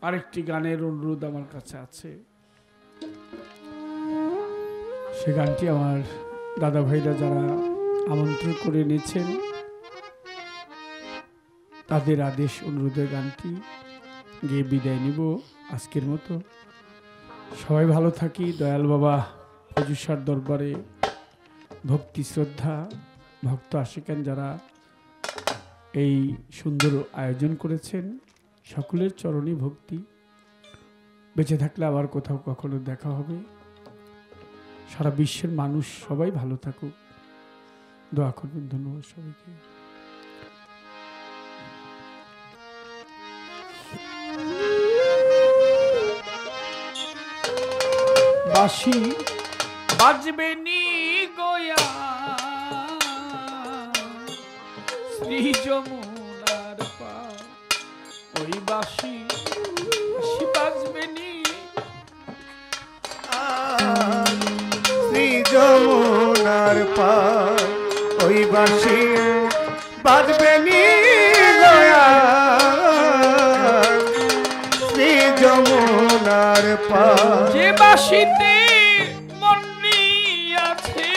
আরেকটি গানের অনুরোধ আমার কাছে আছে। সে গানটি আমার দাদা ভাইরা যারা আমন্ত্রণ করে নিয়েছেন তাদের আদেশ অনুরোধের গানটি গিয়ে বিদায় নিব আজকের মতো। সবাই ভালো থাকি। দয়াল বাবা ফজুসার দরবারে ভক্তি শ্রদ্ধা ভক্ত আশিকান যারা এই সুন্দর আয়োজন করেছেন সকলের চরণে ভক্তি। বেঁচে থাকলে আবার কোথাও কখনো দেখা হবে। সারা বিশ্বের মানুষ সবাই ভালো থাকুক, দোয়া করবেন। ধন্যবাদ সবাইকে। বাঁশি বাজবে নি গোয়া শ্রী যমুনার পার, ওই বাঁশি বাজবে নি শ্রী যমুনার পার, ওই বাঁশি বাজবে নি গোয়া শ্রী যমুনার পার। যে বাঁশিতে মন্নি আছে,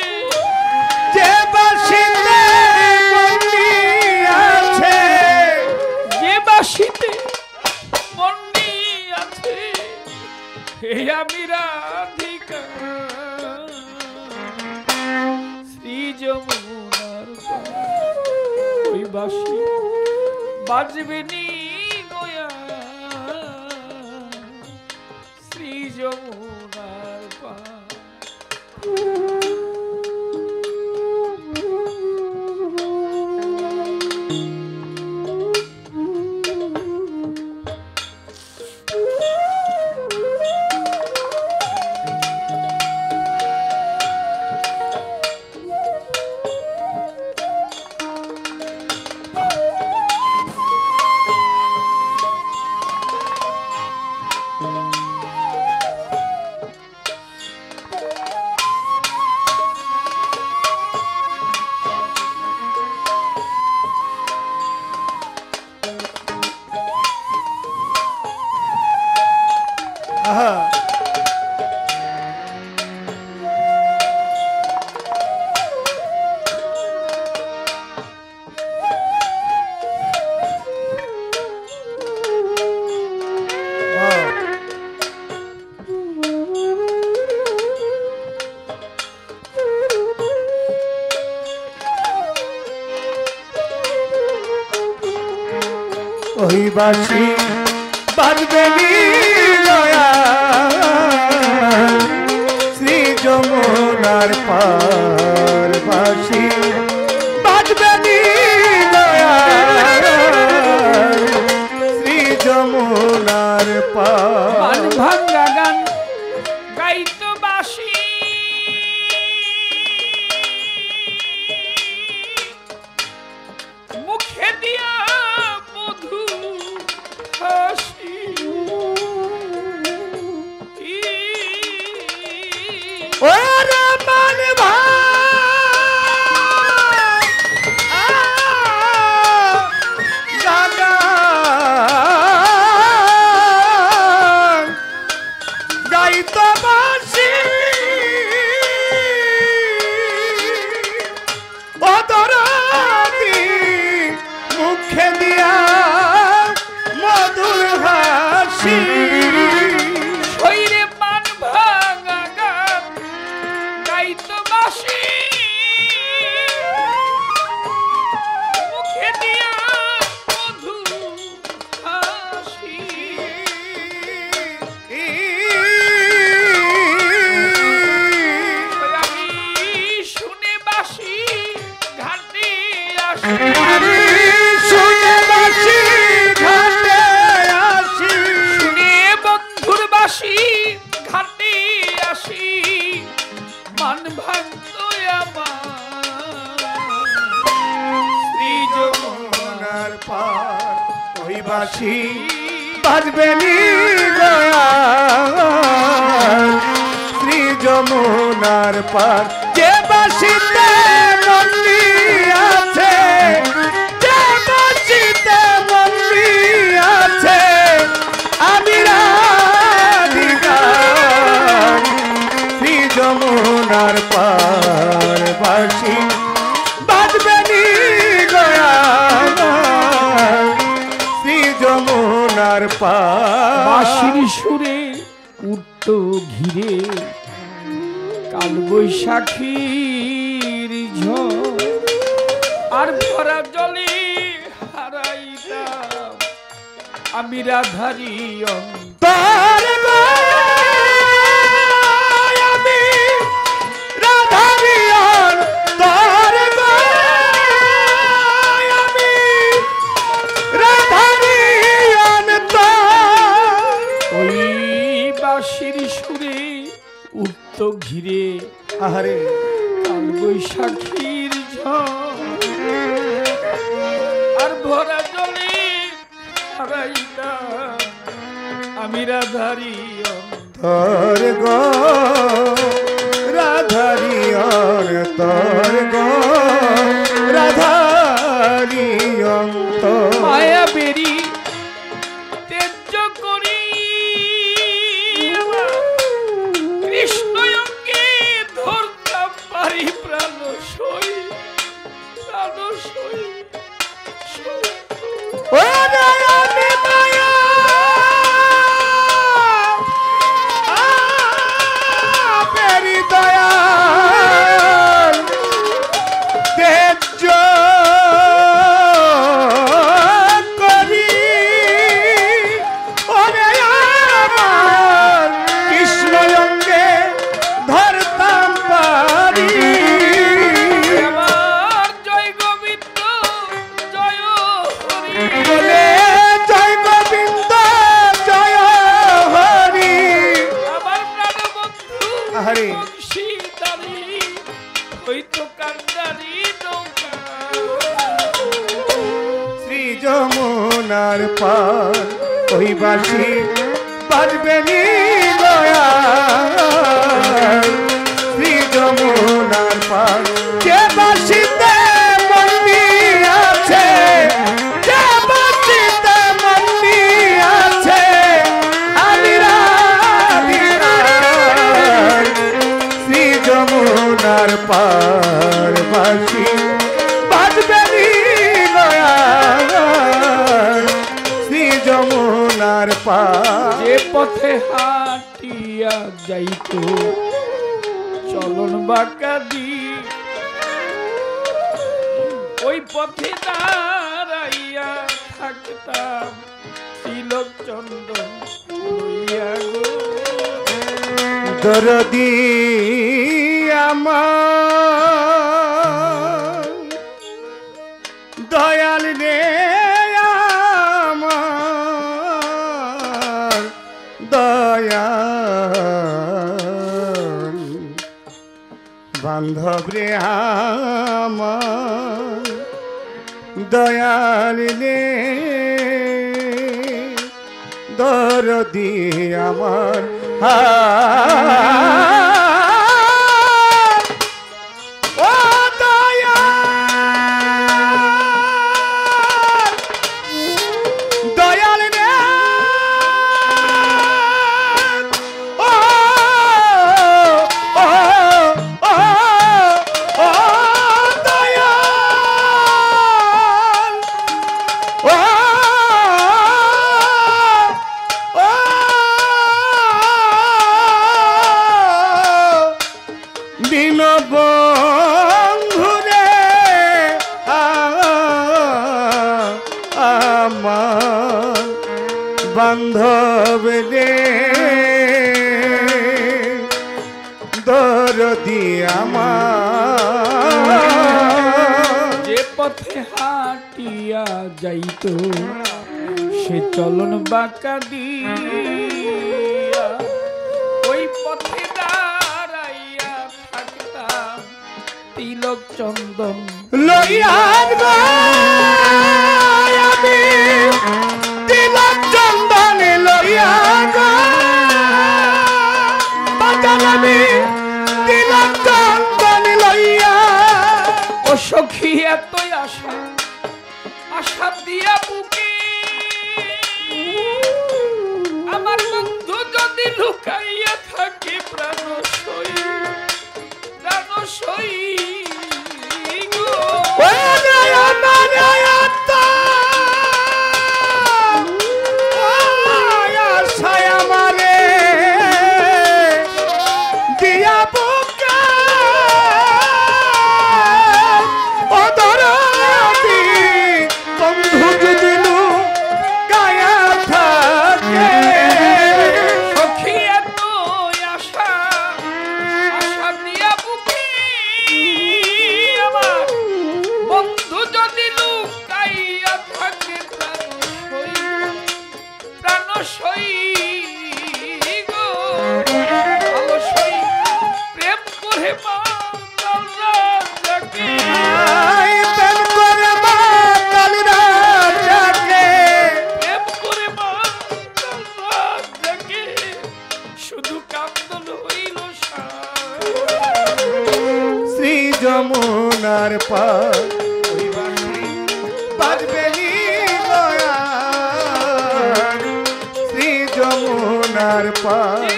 যে বাঁশিতে মন্নি আছে, যে বাঁশিতে মন্নি আছে, হে আমি রাধিকা শ্রী যমুনার পার, ওই বাঁশি বাজবে নি গোয়া শ্রী যমুনার পার। ওই বাঁশি বাজবে নি গোয়া শ্রী যমুনার পার, বাঁশি বাজবে নি গোয়া শ্রী যমুনার পার। ভাঙ্গা গান গাইতো বাঁশি, মুখে দিয়া মধু হাসি, ওরে মান গাইতো বাঁশি, ও দরদি মুখে দিয়া মধুর হাসি। শরীরে মান ভাঙা গান গাইতো বাঁশি, মুখে দিয়া মধু হাসি, আমি শুনে বাঁশি ঘাটে আসি, শুনে বাঁশি ঘাটে আসি, শুনে বন্ধুর বাঁশি ঘাটে আসি, মান ভাঙতো আমার শ্রী যমুনার পার, ওই বাঁশি বাজবে নি গোয়া শ্রী যমুনার পার। যে বাঁশিতে মন্নি আছে, যে বাঁশিতে মন্নি আছে, আমি যমুনার পার বাঁশি বাজবে নি গয়া শ্রী যমুনার পার বাঁশির সুরে উঠত ঘিরে কাল বৈশাখীর ঝড় আর ভরা জলে হারাইলাম আমি রাধারি তার গয়ায় আমি রাধারিয়ার তার গয়ায় আমি রাধারিয়ান ওই বাঁশির সুরে উঠত ঘিরে আরে কাল বৈশাখীর ঝড় আর ভরা জলে হারাইলাম আমি রাধারি তোর গো রাধারিয়ার তোর গো রাধারিয়ান মায়া বেরি তেজ করি কৃষ্ণ অঙ্গে ধরতাম পারি প্রাণ সই ও দয়ালে মায়া পেরি দয়াল তেজ করি ওরে আমার কৃষ্ণ অঙ্গে ধরতাম পারি আমার জয় গোবিন্দ জয় হরি বলে জয় গোবিন্দ জয় হরি আমার প্রাণবন্ধু হরি বংশীধারী হইতো কান্দারি নৌকা শ্রী যমুনার পার ওই বাঁশি বাজবে নি গয়া শ্রী যমুনার পার যে বাঁশিতে মন্দি আছে যে বাঁশিতে মন্দি আছে আমি রাধিকার শ্রী যমুনার পার বাঁশি বাজবে নি গয়া শ্রী যমুনার পার যে পথে হাঁটিয়া যাইতো চলন বাঁকা দি ওই পথে দাঁড়াইয়া থাকতাম তিলক চন্দন লইয়া গো দরদি আমার দয়াল রে আমার দয়াল বান্ধব রে আমার দয়াল রে দরদি আমার ও দয়াল রে ও ও ও ও দয়াল ও দিন বন্ধুরে আমার বান্ধব রে দরদি আমার যে পথে হাঁটিয়া যাইতো সে চলন বাঁকা দিয়া ওই পথে দাঁড়াইয়া থাকতাম তিলক চন্দন লইয়ার আমি তিলক চন্দন লইয়া বাজালামি তিলক চন্দন লইয়া ও সখী এতই আশা আশা দিয়া বুকে আমার বন্ধু যদি লুকাইয়া থাকে প্রাণ সই শুধু কান্দন হইল শ্রী যমুনার পার ওই বাঁশি বাজবে নি দয়াল শ্রী যমুনার পার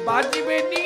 বাজবে নি